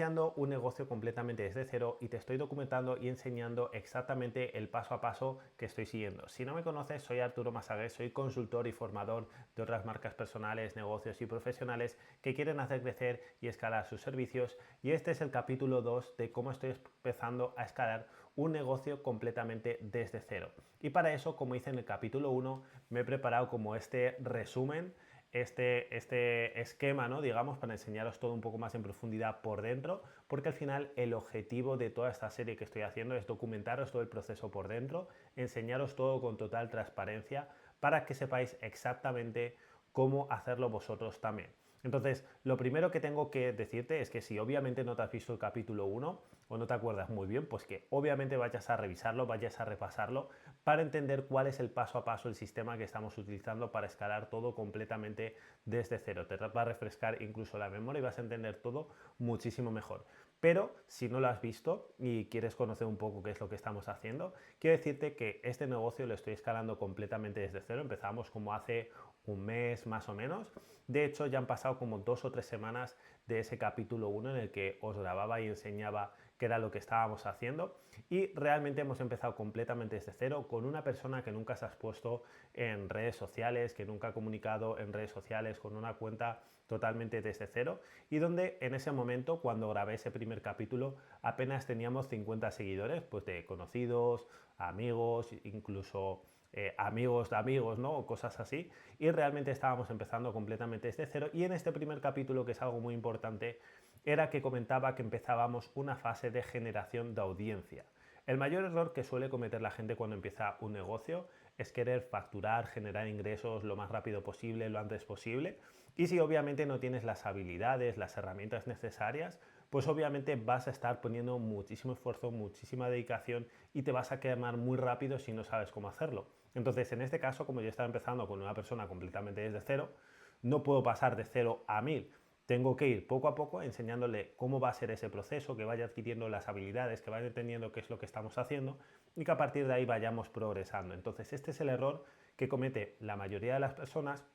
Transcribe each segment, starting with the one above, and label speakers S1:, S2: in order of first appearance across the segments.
S1: iniciando un negocio completamente desde cero y te estoy documentando y enseñando exactamente el paso a paso que estoy siguiendo. Si no me conoces, soy Arturo Masagué, soy consultor y formador de otras marcas personales, negocios y profesionales que quieren hacer crecer y escalar sus servicios, y este es el capítulo 2 de cómo estoy empezando a escalar un negocio completamente desde cero. Y para eso, como hice en el capítulo 1, me he preparado como este resumen, este esquema, ¿no? Digamos, para enseñaros todo un poco más en profundidad por dentro, porque al final el objetivo de toda esta serie que estoy haciendo es documentaros todo el proceso por dentro, enseñaros todo con total transparencia para que sepáis exactamente cómo hacerlo vosotros también. Entonces, lo primero que tengo que decirte es que si obviamente no te has visto el capítulo 1 o no te acuerdas muy bien, pues que obviamente vayas a revisarlo, vayas a repasarlo para entender cuál es el paso a paso, el sistema que estamos utilizando para escalar todo completamente desde cero. Te va a refrescar incluso la memoria y vas a entender todo muchísimo mejor. Pero si no lo has visto y quieres conocer un poco qué es lo que estamos haciendo, quiero decirte que este negocio lo estoy escalando completamente desde cero. Empezamos como hace un mes más o menos. De hecho, ya han pasado como 2 o 3 semanas de ese capítulo 1 en el que os grababa y enseñaba qué era lo que estábamos haciendo, y realmente hemos empezado completamente desde cero con una persona que nunca se has puesto en redes sociales, que nunca ha comunicado en redes sociales, con una cuenta totalmente desde cero, y donde en ese momento, cuando grabé ese primer capítulo, apenas teníamos 50 seguidores, pues de conocidos, amigos, incluso amigos de amigos, ¿no? O cosas así, y realmente estábamos empezando completamente desde cero. Y en este primer capítulo, que es algo muy importante, era que comentaba que empezábamos una fase de generación de audiencia. El mayor error que suele cometer la gente cuando empieza un negocio es querer facturar, generar ingresos lo más rápido posible, lo antes posible. Y si obviamente no tienes las habilidades, las herramientas necesarias, pues obviamente vas a estar poniendo muchísimo esfuerzo, muchísima dedicación, y te vas a quemar muy rápido si no sabes cómo hacerlo. Entonces, en este caso, como yo estaba empezando con una persona completamente desde cero, no puedo pasar de 0 a 1000. Tengo que ir poco a poco enseñándole cómo va a ser ese proceso, que vaya adquiriendo las habilidades, que vaya entendiendo qué es lo que estamos haciendo, y que a partir de ahí vayamos progresando. Entonces, este es el error que comete la mayoría de las personas,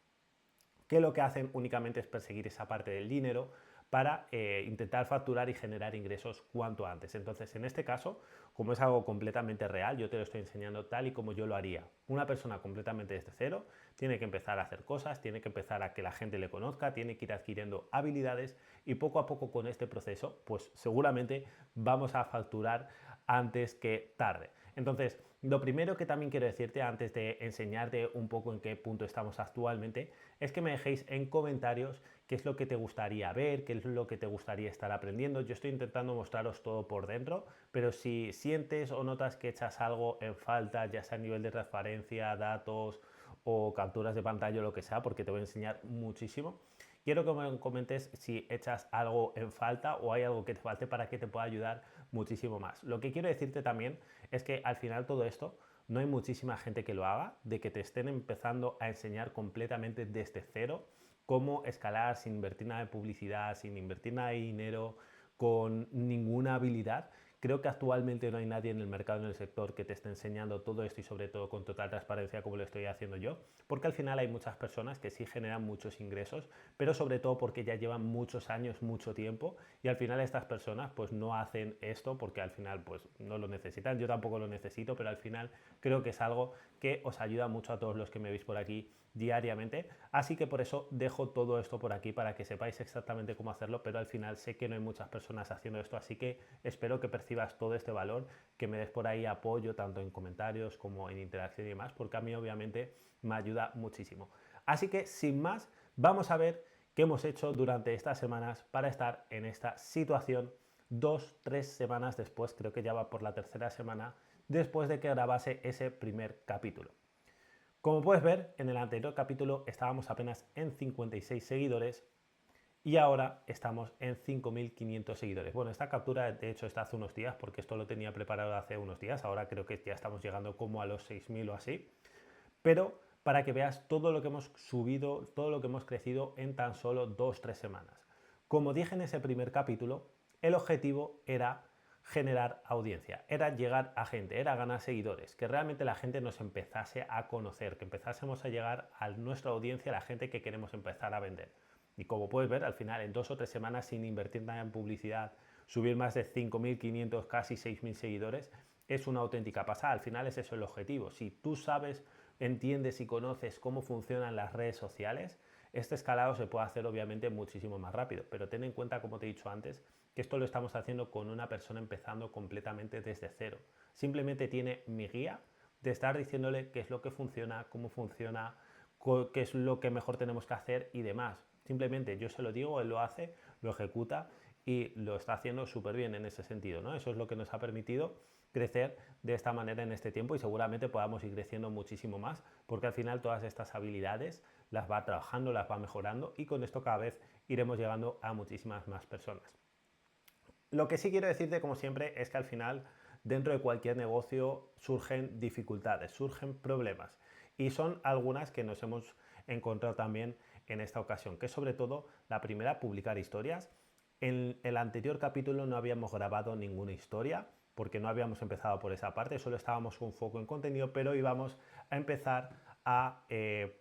S1: que lo que hacen únicamente es perseguir esa parte del dinero para intentar facturar y generar ingresos cuanto antes. Entonces, en este caso, como es algo completamente real, yo te lo estoy enseñando tal y como yo lo haría. Una persona completamente desde cero tiene que empezar a hacer cosas, tiene que empezar a que la gente le conozca, tiene que ir adquiriendo habilidades, y poco a poco con este proceso, pues seguramente vamos a facturar antes que tarde. Entonces, lo primero que también quiero decirte antes de enseñarte un poco en qué punto estamos actualmente es que me dejéis en comentarios qué es lo que te gustaría ver, qué es lo que te gustaría estar aprendiendo. Yo estoy intentando mostraros todo por dentro, pero si sientes o notas que echas algo en falta, ya sea a nivel de transparencia, datos o capturas de pantalla o lo que sea, porque te voy a enseñar muchísimo, quiero que me comentes si echas algo en falta o hay algo que te falte para que te pueda ayudar muchísimo más. Lo que quiero decirte también es que al final todo esto no hay muchísima gente que lo haga, de que te estén empezando a enseñar completamente desde cero cómo escalar sin invertir nada de publicidad, sin invertir nada de dinero, con ninguna habilidad. Creo que actualmente no hay nadie en el mercado, en el sector, que te esté enseñando todo esto, y sobre todo con total transparencia como lo estoy haciendo yo, porque al final hay muchas personas que sí generan muchos ingresos, pero sobre todo porque ya llevan muchos años, mucho tiempo, y al final estas personas pues no hacen esto porque al final pues no lo necesitan. Yo tampoco lo necesito, pero al final creo que es algo que os ayuda mucho a todos los que me veis por aquí diariamente, así que por eso dejo todo esto por aquí para que sepáis exactamente cómo hacerlo. Pero al final sé que no hay muchas personas haciendo esto, así que espero que percibas todo este valor, que me des por ahí apoyo tanto en comentarios como en interacción y demás, porque a mí obviamente me ayuda muchísimo. Así que sin más, vamos a ver qué hemos hecho durante estas semanas para estar en esta situación 2, 3 semanas después, creo que ya va por la tercera semana después de que grabase ese primer capítulo. Como puedes ver, en el anterior capítulo estábamos apenas en 56 seguidores y ahora estamos en 5.500 seguidores. Bueno, esta captura de hecho está hace unos días, porque esto lo tenía preparado hace unos días. Ahora creo que ya estamos llegando como a los 6.000 o así. Pero para que veas todo lo que hemos subido, todo lo que hemos crecido en tan solo 2, 3 semanas. Como dije en ese primer capítulo, el objetivo era generar audiencia, era llegar a gente, era ganar seguidores, que realmente la gente nos empezase a conocer, que empezásemos a llegar a nuestra audiencia, a la gente que queremos empezar a vender. Y como puedes ver, al final en 2 o 3 semanas, sin invertir nada en publicidad, subir más de 5.500, casi 6.000 seguidores, es una auténtica pasada. Al final es eso el objetivo. Si tú sabes, entiendes y conoces cómo funcionan las redes sociales, este escalado se puede hacer obviamente muchísimo más rápido, pero ten en cuenta, como te he dicho antes, que esto lo estamos haciendo con una persona empezando completamente desde cero. Simplemente tiene mi guía de estar diciéndole qué es lo que funciona, cómo funciona, qué es lo que mejor tenemos que hacer y demás. Simplemente yo se lo digo, él lo hace, lo ejecuta y lo está haciendo súper bien en ese sentido, ¿no? Eso es lo que nos ha permitido crecer de esta manera en este tiempo y seguramente podamos ir creciendo muchísimo más porque al final todas estas habilidades las va trabajando, las va mejorando y con esto cada vez iremos llegando a muchísimas más personas. Lo que sí quiero decirte, como siempre, es que al final dentro de cualquier negocio surgen dificultades, surgen problemas y son algunas que nos hemos encontrado también en esta ocasión, que es sobre todo la primera, publicar historias. En el anterior capítulo no habíamos grabado ninguna historia porque no habíamos empezado por esa parte, solo estábamos con foco en contenido, pero íbamos a empezar a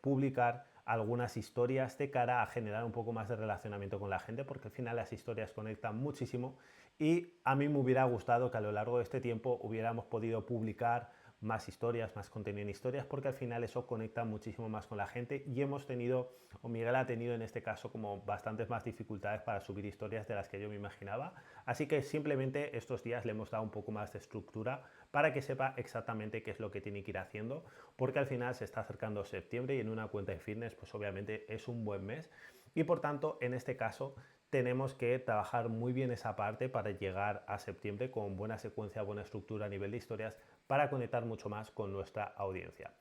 S1: publicar algunas historias de cara a generar un poco más de relacionamiento con la gente, porque al final las historias conectan muchísimo y a mí me hubiera gustado que a lo largo de este tiempo hubiéramos podido publicar más historias, más contenido en historias, porque al final eso conecta muchísimo más con la gente y hemos tenido, o Miguel ha tenido en este caso, como bastantes más dificultades para subir historias de las que yo me imaginaba. Así que simplemente estos días le hemos dado un poco más de estructura para que sepa exactamente qué es lo que tiene que ir haciendo, porque al final se está acercando septiembre y en una cuenta de fitness pues obviamente es un buen mes y por tanto en este caso tenemos que trabajar muy bien esa parte para llegar a septiembre con buena secuencia, buena estructura a nivel de historias para conectar mucho más con nuestra audiencia.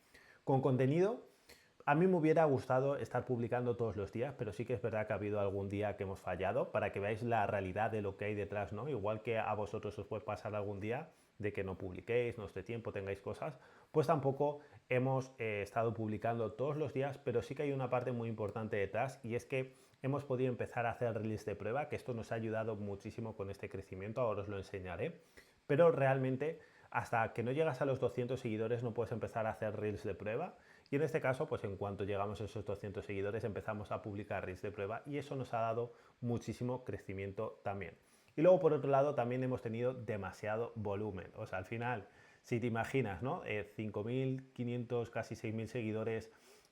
S1: Con contenido, a mí me hubiera gustado estar publicando todos los días, pero sí que es verdad que ha habido algún día que hemos fallado para que veáis la realidad de lo que hay detrás, ¿no? Igual que a vosotros os puede pasar algún día de que no publiquéis, no os dé tiempo, tengáis cosas, pues tampoco hemos estado publicando todos los días, pero sí que hay una parte muy importante detrás y es que hemos podido empezar a hacer reels de prueba, que esto nos ha ayudado muchísimo con este crecimiento, ahora os lo enseñaré, pero realmente hasta que no llegas a los 200 seguidores no puedes empezar a hacer reels de prueba y en este caso pues en cuanto llegamos a esos 200 seguidores empezamos a publicar reels de prueba y eso nos ha dado muchísimo crecimiento también. Y luego por otro lado también hemos tenido demasiado volumen, o sea al final si te imaginas, ¿no? 5.500 casi 6.000 seguidores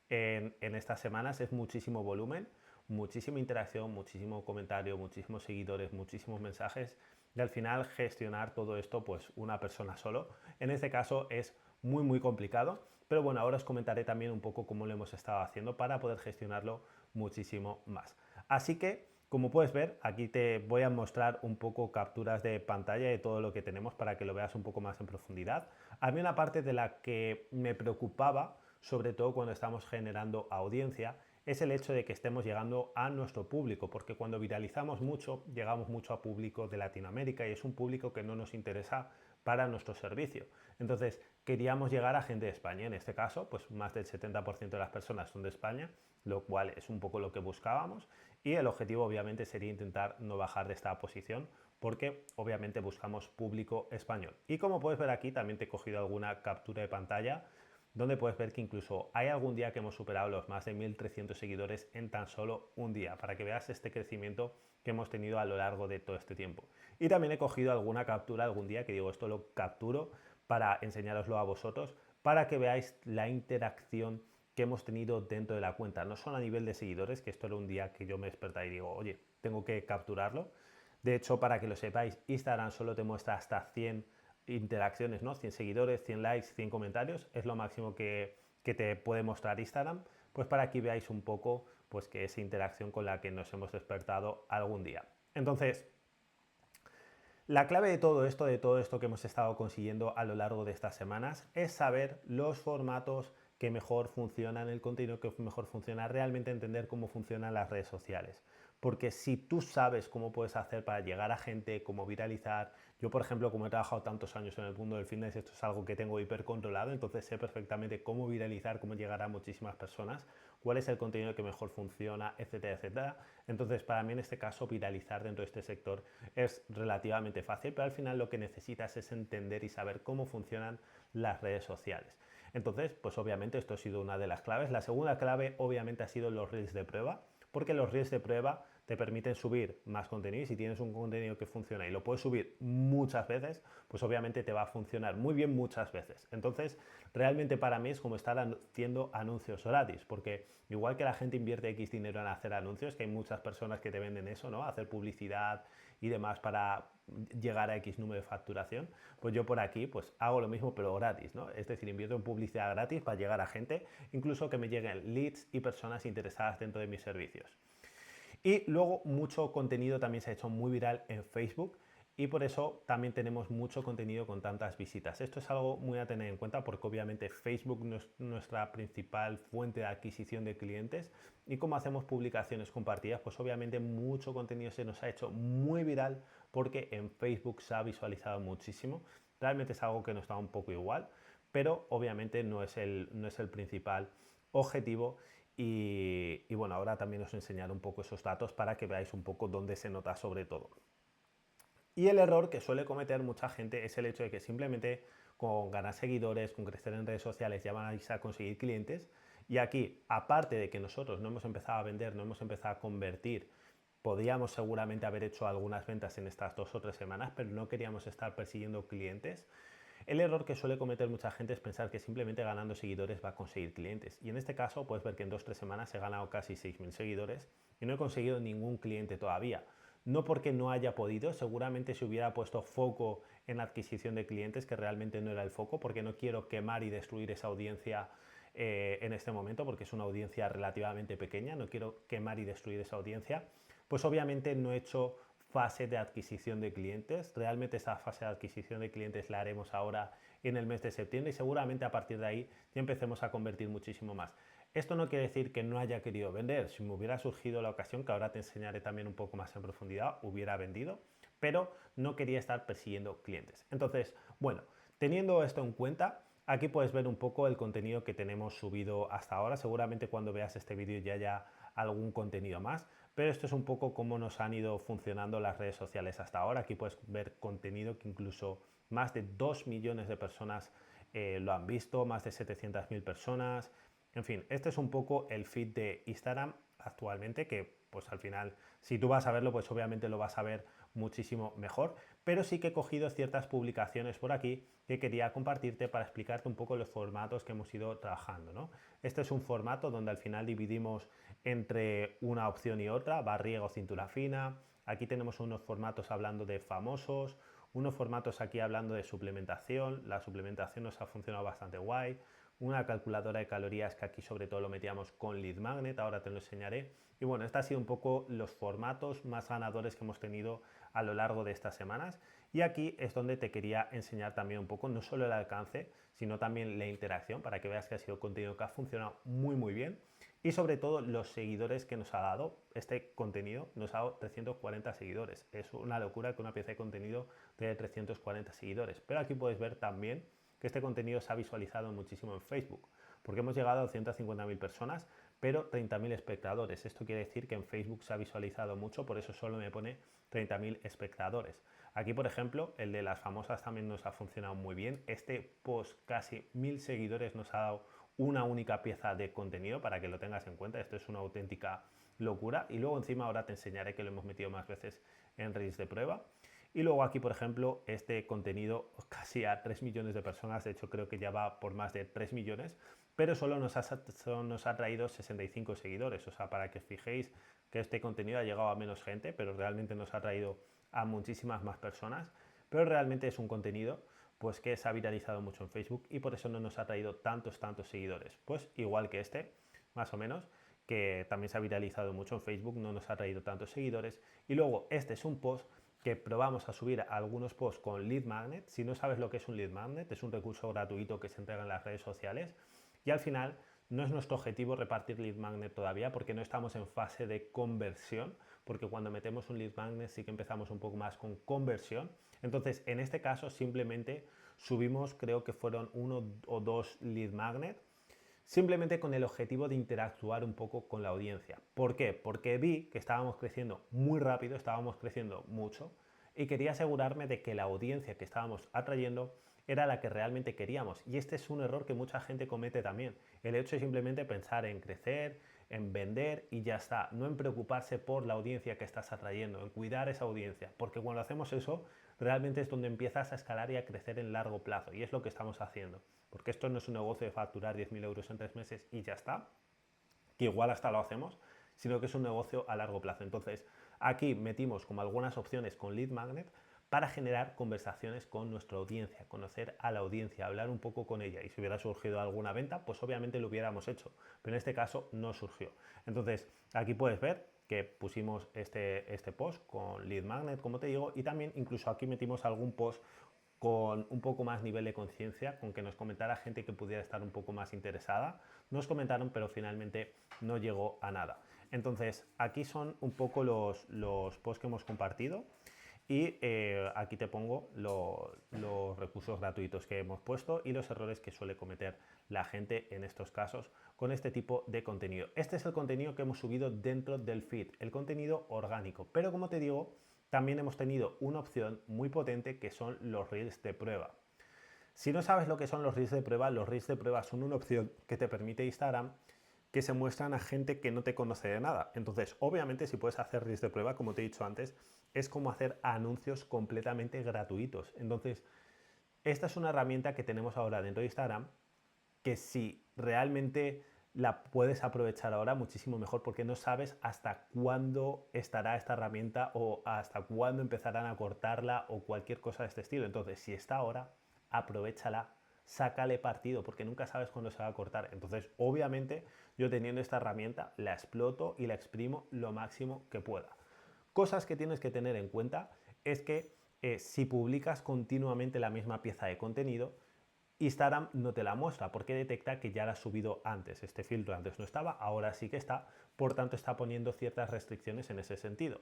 S1: en estas semanas es muchísimo volumen, muchísima interacción, muchísimo comentario, muchísimos seguidores, muchísimos mensajes y al final gestionar todo esto pues una persona solo. En este caso es muy complicado, pero bueno, ahora os comentaré también un poco cómo lo hemos estado haciendo para poder gestionarlo muchísimo más. Así que, como puedes ver, aquí te voy a mostrar un poco capturas de pantalla de todo lo que tenemos para que lo veas un poco más en profundidad. A mí una parte de la que me preocupaba, sobre todo cuando estamos generando audiencia, es el hecho de que estemos llegando a nuestro público, porque cuando viralizamos mucho, llegamos mucho a público de Latinoamérica y es un público que no nos interesa para nuestro servicio. Entonces, queríamos llegar a gente de España. En este caso, pues más del 70% de las personas son de España, lo cual es un poco lo que buscábamos y el objetivo obviamente sería intentar no bajar de esta posición porque obviamente buscamos público español. Y como puedes ver aquí, también te he cogido alguna captura de pantalla donde puedes ver que incluso hay algún día que hemos superado los más de 1.300 seguidores en tan solo un día, para que veas este crecimiento que hemos tenido a lo largo de todo este tiempo. Y también he cogido alguna captura algún día que digo esto lo capturo para enseñároslo a vosotros, para que veáis la interacción que hemos tenido dentro de la cuenta, no solo a nivel de seguidores, que esto era un día que yo me desperté y digo, oye, tengo que capturarlo. De hecho, para que lo sepáis, Instagram solo te muestra hasta 100 interacciones, ¿no? 100 seguidores, 100 likes, 100 comentarios, es lo máximo que te puede mostrar Instagram, pues para que veáis un poco pues que esa interacción con la que nos hemos despertado algún día. Entonces, la clave de todo esto que hemos estado consiguiendo a lo largo de estas semanas es saber los formatos que mejor funcionan, el contenido que mejor funciona, realmente entender cómo funcionan las redes sociales. Porque si tú sabes cómo puedes hacer para llegar a gente, cómo viralizar, yo por ejemplo como he trabajado tantos años en el mundo del fitness, esto es algo que tengo hiper controlado, entonces sé perfectamente cómo viralizar, cómo llegar a muchísimas personas, cuál es el contenido que mejor funciona, etcétera, etcétera. Entonces para mí en este caso viralizar dentro de este sector es relativamente fácil, pero al final lo que necesitas es entender y saber cómo funcionan las redes sociales. Entonces, pues obviamente esto ha sido una de las claves. La segunda clave obviamente ha sido los reels de prueba, porque los reels de prueba te permiten subir más contenido y si tienes un contenido que funciona y lo puedes subir muchas veces, pues obviamente te va a funcionar muy bien muchas veces. Entonces, realmente para mí es como estar haciendo anuncios gratis, porque igual que la gente invierte X dinero en hacer anuncios, que hay muchas personas que te venden eso, ¿no? Hacer publicidad y demás para llegar a X número de facturación, pues yo por aquí pues hago lo mismo pero gratis, ¿no? Es decir, invierto en publicidad gratis para llegar a gente, incluso que me lleguen leads y personas interesadas dentro de mis servicios. Y luego mucho contenido también se ha hecho muy viral en Facebook y por eso también tenemos mucho contenido con tantas visitas. Esto es algo muy a tener en cuenta porque obviamente Facebook no es nuestra principal fuente de adquisición de clientes y como hacemos publicaciones compartidas, pues obviamente mucho contenido se nos ha hecho muy viral porque en Facebook se ha visualizado muchísimo. Realmente es algo que nos da un poco igual, pero obviamente no es el principal objetivo y bueno, ahora también os enseñaré un poco esos datos para que veáis un poco dónde se nota sobre todo. Y el error que suele cometer mucha gente es el hecho de que simplemente con ganar seguidores, con crecer en redes sociales ya vais a conseguir clientes. Y aquí, aparte de que nosotros no hemos empezado a vender, no hemos empezado a convertir, podríamos seguramente haber hecho algunas ventas en estas 2 o 3 semanas, pero no queríamos estar persiguiendo clientes. El error que suele cometer mucha gente es pensar que simplemente ganando seguidores va a conseguir clientes. Y en este caso puedes ver que en 2 o 3 semanas he ganado casi 6.000 seguidores y no he conseguido ningún cliente todavía. No porque no haya podido, seguramente si hubiera puesto foco en la adquisición de clientes, que realmente no era el foco, porque no quiero quemar y destruir esa audiencia en este momento, porque es una audiencia relativamente pequeña, no quiero quemar y destruir esa audiencia, pues obviamente no he hecho fase de adquisición de clientes. Realmente esa fase de adquisición de clientes la haremos ahora en el mes de septiembre y seguramente a partir de ahí ya empecemos a convertir muchísimo más. Esto no quiere decir que no haya querido vender. Si me hubiera surgido la ocasión, que ahora te enseñaré también un poco más en profundidad, hubiera vendido, pero no quería estar persiguiendo clientes. Entonces, bueno, teniendo esto en cuenta, aquí puedes ver un poco el contenido que tenemos subido hasta ahora. Seguramente cuando veas este vídeo ya haya algún contenido más, pero esto es un poco cómo nos han ido funcionando las redes sociales hasta ahora. Aquí puedes ver contenido que incluso más de 2 millones de personas lo han visto, más de 700.000 personas. En fin, este es un poco el feed de Instagram actualmente, que pues al final, si tú vas a verlo, pues obviamente lo vas a ver muchísimo mejor, pero sí que he cogido ciertas publicaciones por aquí que quería compartirte para explicarte un poco los formatos que hemos ido trabajando, ¿no? Este es un formato donde al final dividimos entre una opción y otra, barriga o cintura fina. Aquí tenemos unos formatos hablando de famosos, unos formatos aquí hablando de suplementación. La suplementación nos ha funcionado bastante guay. Una calculadora de calorías que aquí sobre todo lo metíamos con Lead Magnet, ahora te lo enseñaré. Y bueno, estos han sido un poco los formatos más ganadores que hemos tenido a lo largo de estas semanas. Y aquí es donde te quería enseñar también un poco, no solo el alcance, sino también la interacción, para que veas que ha sido contenido que ha funcionado muy bien. Y sobre todo los seguidores que nos ha dado este contenido, nos ha dado 340 seguidores. Es una locura que una pieza de contenido tenga 340 seguidores. Pero aquí puedes ver también que este contenido se ha visualizado muchísimo en Facebook, porque hemos llegado a 250.000 personas, pero 30.000 espectadores. Esto quiere decir que en Facebook se ha visualizado mucho, por eso solo me pone 30.000 espectadores. Aquí, por ejemplo, el de las famosas también nos ha funcionado muy bien. Este post, casi 1.000 seguidores, nos ha dado una única pieza de contenido para que lo tengas en cuenta. Esto es una auténtica locura. Y luego encima ahora te enseñaré que lo hemos metido más veces en reels de prueba. Y luego aquí, por ejemplo, este contenido casi a 3 millones de personas, de hecho creo que ya va por más de 3 millones, pero solo nos ha traído 65 seguidores, o sea, para que os fijéis que este contenido ha llegado a menos gente, pero realmente nos ha traído a muchísimas más personas, pero realmente es un contenido pues que se ha viralizado mucho en Facebook y por eso no nos ha traído tantos seguidores, pues igual que este, más o menos, que también se ha viralizado mucho en Facebook, no nos ha traído tantos seguidores. Y luego este es un post que probamos a subir algunos posts con Lead Magnet. Si no sabes lo que es un Lead Magnet, es un recurso gratuito que se entrega en las redes sociales y al final no es nuestro objetivo repartir Lead Magnet todavía porque no estamos en fase de conversión, porque cuando metemos un Lead Magnet sí que empezamos un poco más con conversión. Entonces, en este caso simplemente subimos, creo que fueron 1 o 2 Lead Magnet, simplemente con el objetivo de interactuar un poco con la audiencia. ¿Por qué? Porque vi que estábamos creciendo muy rápido, estábamos creciendo mucho y quería asegurarme de que la audiencia que estábamos atrayendo era la que realmente queríamos. Y este es un error que mucha gente comete también. El hecho de simplemente pensar en crecer, en vender y ya está, no en preocuparse por la audiencia que estás atrayendo, en cuidar esa audiencia, porque cuando hacemos eso, realmente es donde empiezas a escalar y a crecer en largo plazo, y es lo que estamos haciendo, porque esto no es un negocio de facturar 10.000 euros en 3 meses y ya está, que igual hasta lo hacemos, sino que es un negocio a largo plazo. Entonces, aquí metimos como algunas opciones con Lead Magnet para generar conversaciones con nuestra audiencia, conocer a la audiencia, hablar un poco con ella. Y si hubiera surgido alguna venta, pues obviamente lo hubiéramos hecho, pero en este caso no surgió. Entonces, aquí puedes ver que pusimos este post con Lead Magnet, como te digo, y también incluso aquí metimos algún post con un poco más nivel de conciencia, con que nos comentara gente que pudiera estar un poco más interesada. Nos comentaron, pero finalmente no llegó a nada. Entonces, aquí son un poco los posts que hemos compartido y aquí te pongo los recursos gratuitos que hemos puesto y los errores que suele cometer la gente en estos casos con este tipo de contenido. Este es el contenido que hemos subido dentro del feed, el contenido orgánico, pero como te digo, también hemos tenido una opción muy potente que son los reels de prueba. Si no sabes lo que son los reels de prueba, los reels de prueba son una opción que te permite Instagram que se muestran a gente que no te conoce de nada. Entonces, obviamente, si puedes hacer reels de prueba, como te he dicho antes, es como hacer anuncios completamente gratuitos. Entonces, esta es una herramienta que tenemos ahora dentro de Instagram que si realmente la puedes aprovechar ahora muchísimo mejor porque no sabes hasta cuándo estará esta herramienta o hasta cuándo empezarán a cortarla o cualquier cosa de este estilo. Entonces, si está ahora, aprovéchala, sácale partido porque nunca sabes cuándo se va a cortar. Entonces, obviamente, yo teniendo esta herramienta la exploto y la exprimo lo máximo que pueda. Cosas que tienes que tener en cuenta es que si publicas continuamente la misma pieza de contenido, Instagram no te la muestra porque detecta que ya la has subido antes. Este filtro antes no estaba, ahora sí que está, por tanto está poniendo ciertas restricciones en ese sentido.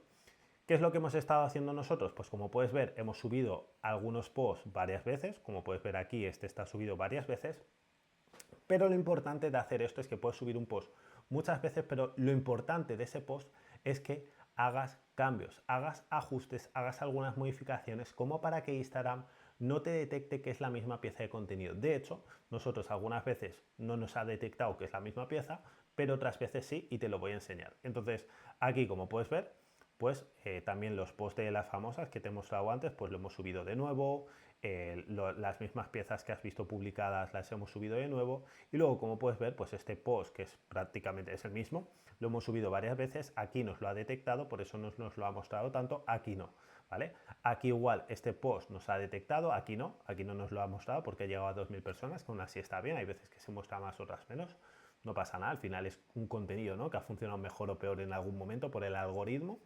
S1: ¿Qué es lo que hemos estado haciendo nosotros? Pues como puedes ver, hemos subido algunos posts varias veces, como puedes ver aquí, este está subido varias veces, pero lo importante de hacer esto es que puedes subir un post muchas veces, pero lo importante de ese post es que hagas cambios, hagas ajustes, hagas algunas modificaciones como para que Instagram no te detecte que es la misma pieza de contenido. De hecho, nosotros algunas veces no nos ha detectado que es la misma pieza, pero otras veces sí y te lo voy a enseñar. Entonces, aquí como puedes ver, pues también los posts de las famosas que te he mostrado antes, pues lo hemos subido de nuevo, las mismas piezas que has visto publicadas las hemos subido de nuevo y luego como puedes ver pues este post que es prácticamente es el mismo lo hemos subido varias veces, aquí nos lo ha detectado, por eso nos lo ha mostrado tanto, aquí no, ¿vale? Aquí igual este post nos ha detectado, aquí no nos lo ha mostrado porque ha llegado a 2.000 personas, que aún así está bien, hay veces que se muestra más, otras menos, no pasa nada, al final es un contenido, ¿no?, que ha funcionado mejor o peor en algún momento por el algoritmo,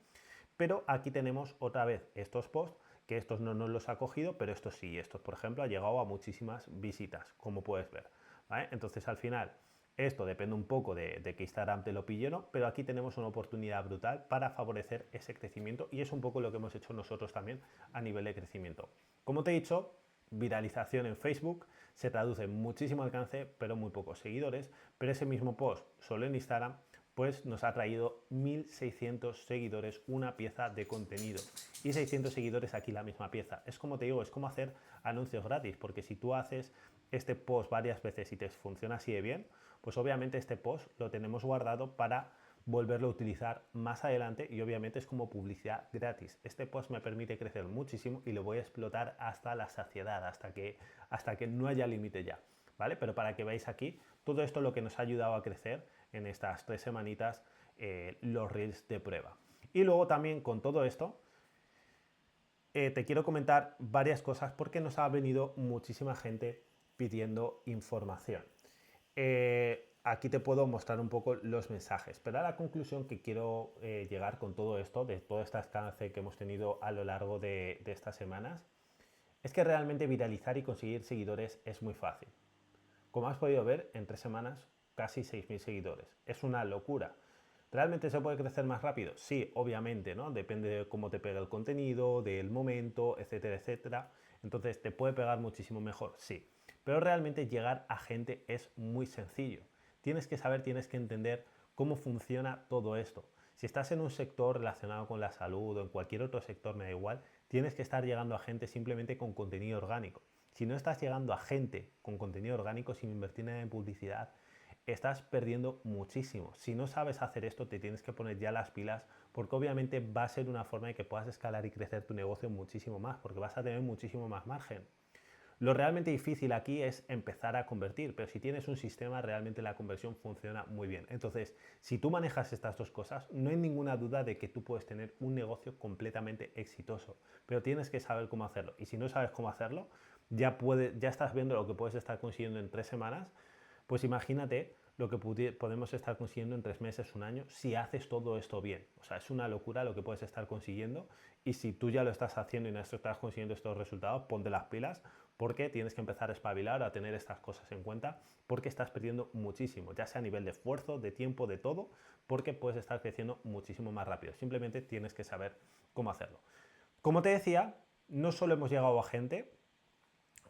S1: pero aquí tenemos otra vez estos posts que estos no nos los ha cogido, pero estos sí. Estos, por ejemplo, ha llegado a muchísimas visitas, como puedes ver, ¿vale? Entonces, al final, esto depende un poco de que Instagram te lo pille o no, pero aquí tenemos una oportunidad brutal para favorecer ese crecimiento y es un poco lo que hemos hecho nosotros también a nivel de crecimiento. Como te he dicho, viralización en Facebook se traduce en muchísimo alcance, pero muy pocos seguidores, pero ese mismo post solo en Instagram pues nos ha traído 1.600 seguidores una pieza de contenido y 600 seguidores aquí la misma pieza. Es como te digo, es como hacer anuncios gratis, porque si tú haces este post varias veces y te funciona así de bien, pues obviamente este post lo tenemos guardado para volverlo a utilizar más adelante y obviamente es como publicidad gratis. Este post me permite crecer muchísimo y lo voy a explotar hasta la saciedad, hasta que no haya límite ya, ¿vale? Pero para que veáis aquí, todo esto es lo que nos ha ayudado a crecer en estas 3 semanitas los reels de prueba. Y luego también con todo esto te quiero comentar varias cosas porque nos ha venido muchísima gente pidiendo información. Aquí te puedo mostrar un poco los mensajes, pero a la conclusión que quiero llegar con todo esto, de todo este alcance que hemos tenido a lo largo de estas semanas, es que realmente viralizar y conseguir seguidores es muy fácil. Como has podido ver, en 3 semanas casi 6.000 seguidores. Es una locura. ¿Realmente se puede crecer más rápido? Sí, obviamente, ¿no? Depende de cómo te pega el contenido, del momento, etcétera, etcétera. Entonces, ¿te puede pegar muchísimo mejor? Sí. Pero realmente llegar a gente es muy sencillo. Tienes que saber, tienes que entender cómo funciona todo esto. Si estás en un sector relacionado con la salud o en cualquier otro sector, me da igual, tienes que estar llegando a gente simplemente con contenido orgánico. Si no estás llegando a gente con contenido orgánico sin invertir en publicidad, estás perdiendo muchísimo. Si no sabes hacer esto, te tienes que poner ya las pilas, porque obviamente va a ser una forma de que puedas escalar y crecer tu negocio muchísimo más, porque vas a tener muchísimo más margen. Lo realmente difícil aquí es empezar a convertir, pero si tienes un sistema, realmente la conversión funciona muy bien. Entonces, si tú manejas estas dos cosas, no hay ninguna duda de que tú puedes tener un negocio completamente exitoso, pero tienes que saber cómo hacerlo. Y si no sabes cómo hacerlo, ya estás viendo lo que puedes estar consiguiendo en 3 semanas, pues imagínate lo que podemos estar consiguiendo en 3 meses, un año, si haces todo esto bien. O sea, es una locura lo que puedes estar consiguiendo, y si tú ya lo estás haciendo y no estás consiguiendo estos resultados, ponte las pilas, porque tienes que empezar a espabilar, a tener estas cosas en cuenta, porque estás perdiendo muchísimo, ya sea a nivel de esfuerzo, de tiempo, de todo, porque puedes estar creciendo muchísimo más rápido. Simplemente tienes que saber cómo hacerlo. Como te decía, no solo hemos llegado a gente,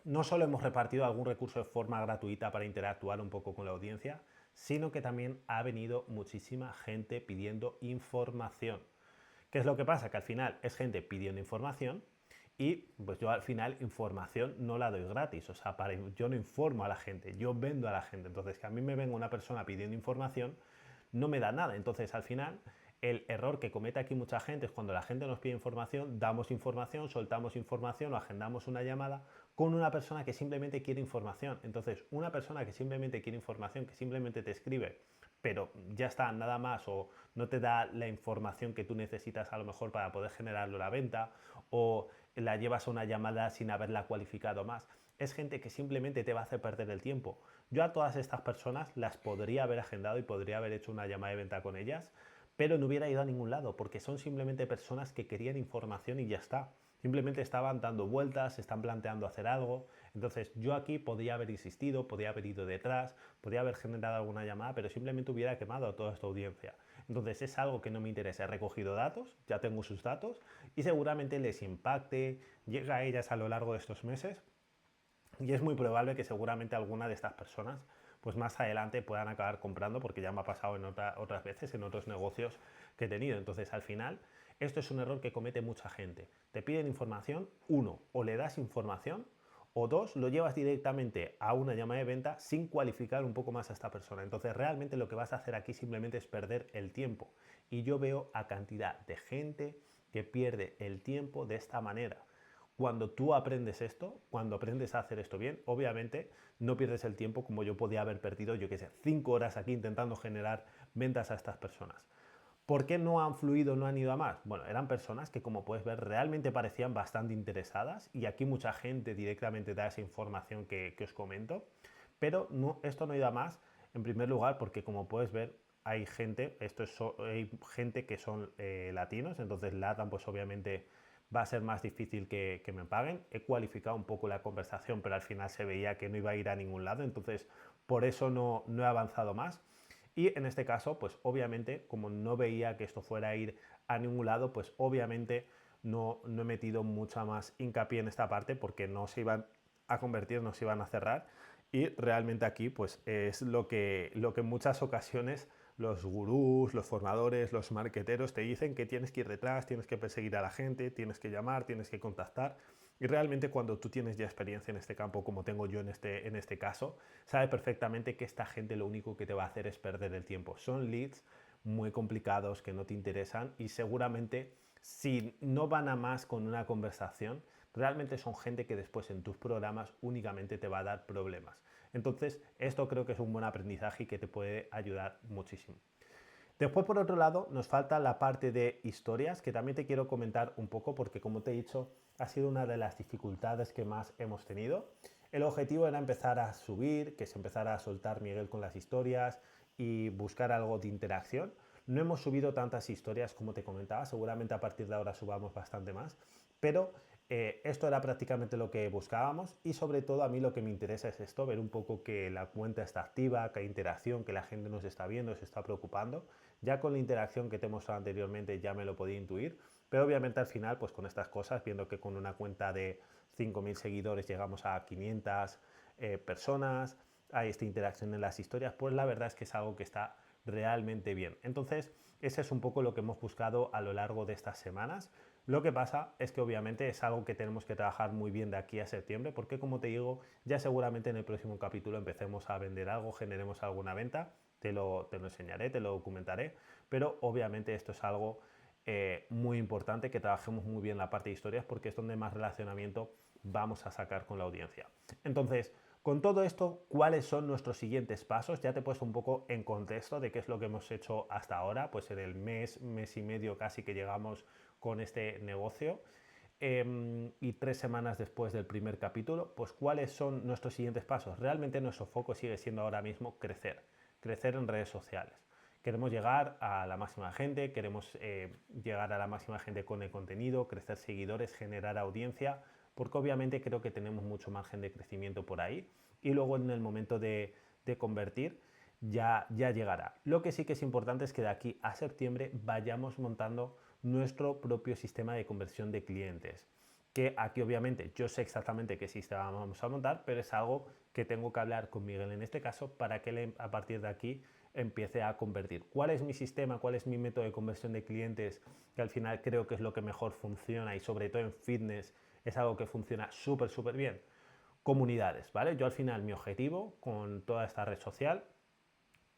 S1: no solo hemos repartido algún recurso de forma gratuita para interactuar un poco con la audiencia, sino que también ha venido muchísima gente pidiendo información. ¿Qué es lo que pasa? Que al final es gente pidiendo información, y pues yo al final información no la doy gratis. O sea, yo no informo a la gente, yo vendo a la gente. Entonces, que a mí me venga una persona pidiendo información no me da nada. Entonces, al final, el error que comete aquí mucha gente es cuando la gente nos pide información, damos información, soltamos información o agendamos una llamada con una persona que simplemente quiere información. Entonces, una persona que simplemente quiere información, que simplemente te escribe, pero ya está, nada más, o no te da la información que tú necesitas a lo mejor para poder generarlo la venta, o la llevas a una llamada sin haberla cualificado más. Es gente que simplemente te va a hacer perder el tiempo. Yo a todas estas personas las podría haber agendado y podría haber hecho una llamada de venta con ellas, pero no hubiera ido a ningún lado, porque son simplemente personas que querían información y ya está. Simplemente estaban dando vueltas, se están planteando hacer algo. Entonces yo aquí podría haber insistido, podría haber ido detrás, podría haber generado alguna llamada, pero simplemente hubiera quemado a toda esta audiencia. Entonces es algo que no me interesa. He recogido datos, ya tengo sus datos, y seguramente les impacte, llega a ellas a lo largo de estos meses, y es muy probable que seguramente alguna de estas personas pues más adelante puedan acabar comprando, porque ya me ha pasado en otras veces en otros negocios que he tenido. Entonces al final esto es un error que comete mucha gente. Te piden información, uno, o le das información, o dos, lo llevas directamente a una llamada de venta sin cualificar un poco más a esta persona. Entonces realmente lo que vas a hacer aquí simplemente es perder el tiempo. Y yo veo a cantidad de gente que pierde el tiempo de esta manera. Cuando tú aprendes esto, cuando aprendes a hacer esto bien, obviamente no pierdes el tiempo como yo podía haber perdido, yo qué sé, 5 horas aquí intentando generar ventas a estas personas. ¿Por qué no han fluido, no han ido a más? Bueno, eran personas que, como puedes ver, realmente parecían bastante interesadas, y aquí mucha gente directamente da esa información que os comento, pero no, esto no ha ido a más, en primer lugar porque, como puedes ver, hay gente, hay gente que son latinos. Entonces LATAM pues obviamente va a ser más difícil que me paguen. He cualificado un poco la conversación, pero al final se veía que no iba a ir a ningún lado, entonces por eso no he avanzado más. Y en este caso, pues obviamente, como no veía que esto fuera a ir a ningún lado, pues obviamente no he metido mucha más hincapié en esta parte, porque no se iban a convertir, no se iban a cerrar. Y realmente aquí pues es lo que en muchas ocasiones los gurús, los formadores, los marqueteros te dicen: que tienes que ir detrás, tienes que perseguir a la gente, tienes que llamar, tienes que contactar. Y realmente cuando tú tienes ya experiencia en este campo, como tengo yo en este caso, sabes perfectamente que esta gente lo único que te va a hacer es perder el tiempo. Son leads muy complicados que no te interesan, y seguramente si no van a más con una conversación, realmente son gente que después en tus programas únicamente te va a dar problemas. Entonces, esto creo que es un buen aprendizaje y que te puede ayudar muchísimo. Después, por otro lado, nos falta la parte de historias, que también te quiero comentar un poco, porque como te he dicho, ha sido una de las dificultades que más hemos tenido. El objetivo era empezar a subir, que se empezara a soltar Miguel con las historias y buscar algo de interacción. No hemos subido tantas historias como te comentaba, seguramente a partir de ahora subamos bastante más, pero esto era prácticamente lo que buscábamos, y sobre todo a mí lo que me interesa es esto, ver un poco que la cuenta está activa, que hay interacción, que la gente nos está viendo, se está preocupando. Ya con la interacción que te he mostrado anteriormente ya me lo podía intuir, pero obviamente al final pues con estas cosas, viendo que con una cuenta de 5.000 seguidores llegamos a 500 personas, hay esta interacción en las historias, pues la verdad es que es algo que está realmente bien. Entonces ese es un poco lo que hemos buscado a lo largo de estas semanas. Lo que pasa es que obviamente es algo que tenemos que trabajar muy bien de aquí a septiembre, porque como te digo, ya seguramente en el próximo capítulo empecemos a vender algo, generemos alguna venta, te lo enseñaré, te lo documentaré, pero obviamente esto es algo muy importante, que trabajemos muy bien la parte de historias, porque es donde más relacionamiento vamos a sacar con la audiencia. Entonces, con todo esto, ¿cuáles son nuestros siguientes pasos? Ya te he puesto un poco en contexto de qué es lo que hemos hecho hasta ahora, pues en el mes y medio casi que llegamos con este negocio. Y 3 semanas después del primer capítulo, pues ¿cuáles son nuestros siguientes pasos? Realmente nuestro foco sigue siendo ahora mismo crecer en redes sociales. Queremos llegar a la máxima gente, queremos llegar a la máxima gente con el contenido, crecer seguidores, generar audiencia, porque obviamente creo que tenemos mucho margen de crecimiento por ahí. Y luego en el momento de convertir, ya llegará. Lo que sí que es importante es que de aquí a septiembre vayamos montando nuestro propio sistema de conversión de clientes. Que aquí obviamente yo sé exactamente qué sistema vamos a montar, pero es algo que tengo que hablar con Miguel en este caso para que él a partir de aquí empiece a convertir. ¿Cuál es mi sistema? ¿Cuál es mi método de conversión de clientes? Que al final creo que es lo que mejor funciona y sobre todo en fitness es algo que funciona súper bien. Comunidades, ¿vale? Yo al final mi objetivo con toda esta red social,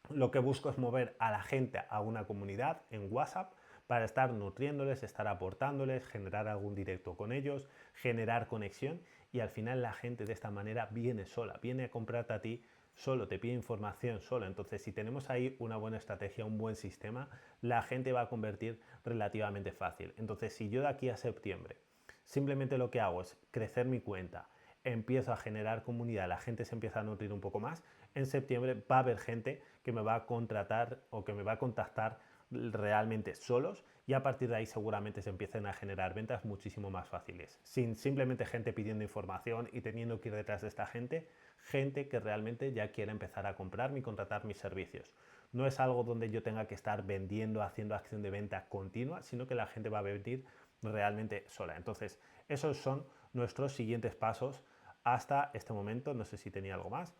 S1: lo que busco es mover a la gente a una comunidad en WhatsApp para estar nutriéndoles, estar aportándoles, generar algún directo con ellos, generar conexión y al final la gente de esta manera viene sola, viene a comprarte a ti solo, te pide información solo. Entonces, si tenemos ahí una buena estrategia, un buen sistema, la gente va a convertir relativamente fácil. Entonces, si yo de aquí a septiembre simplemente lo que hago es crecer mi cuenta, empiezo a generar comunidad, la gente se empieza a nutrir un poco más, en septiembre va a haber gente que me va a contratar o que me va a contactar realmente solos y a partir de ahí seguramente se empiecen a generar ventas muchísimo más fáciles. Sin simplemente gente pidiendo información y teniendo que ir detrás de esta gente, gente que realmente ya quiere empezar a comprarme y contratar mis servicios. No es algo donde yo tenga que estar vendiendo, haciendo acción de venta continua, sino que la gente va a venir realmente sola. Entonces, esos son nuestros siguientes pasos hasta este momento. No sé si tenía algo más.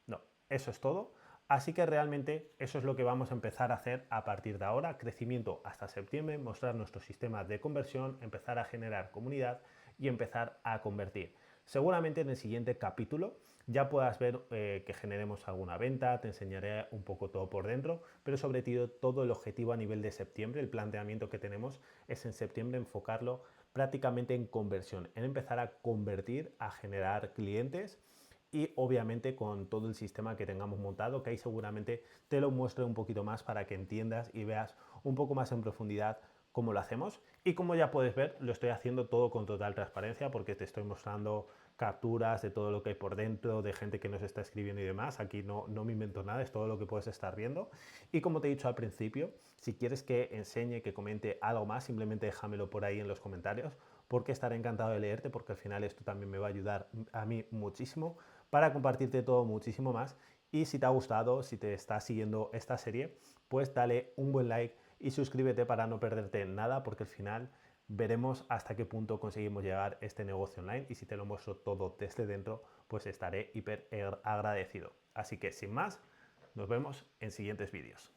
S1: No, eso es todo. Así que realmente eso es lo que vamos a empezar a hacer a partir de ahora. Crecimiento hasta septiembre, mostrar nuestro sistema de conversión, empezar a generar comunidad y empezar a convertir. Seguramente en el siguiente capítulo ya puedas ver que generemos alguna venta, te enseñaré un poco todo por dentro, pero sobre todo el objetivo a nivel de septiembre, el planteamiento que tenemos es en septiembre enfocarlo prácticamente en conversión, en empezar a convertir, a generar clientes y obviamente con todo el sistema que tengamos montado, que ahí seguramente te lo muestre un poquito más para que entiendas y veas un poco más en profundidad cómo lo hacemos. Y como ya puedes ver, lo estoy haciendo todo con total transparencia porque te estoy mostrando capturas de todo lo que hay por dentro, de gente que nos está escribiendo y demás. Aquí no me invento nada, es todo lo que puedes estar viendo. Y como te he dicho al principio, si quieres que enseñe, que comente algo más, simplemente déjamelo por ahí en los comentarios porque estaré encantado de leerte, porque al final esto también me va a ayudar a mí muchísimo para compartirte todo muchísimo más. Y si te ha gustado, si te estás siguiendo esta serie, pues dale un buen like y suscríbete para no perderte nada, porque al final veremos hasta qué punto conseguimos llegar a este negocio online y si te lo muestro todo desde dentro, pues estaré hiper agradecido. Así que sin más, nos vemos en siguientes vídeos.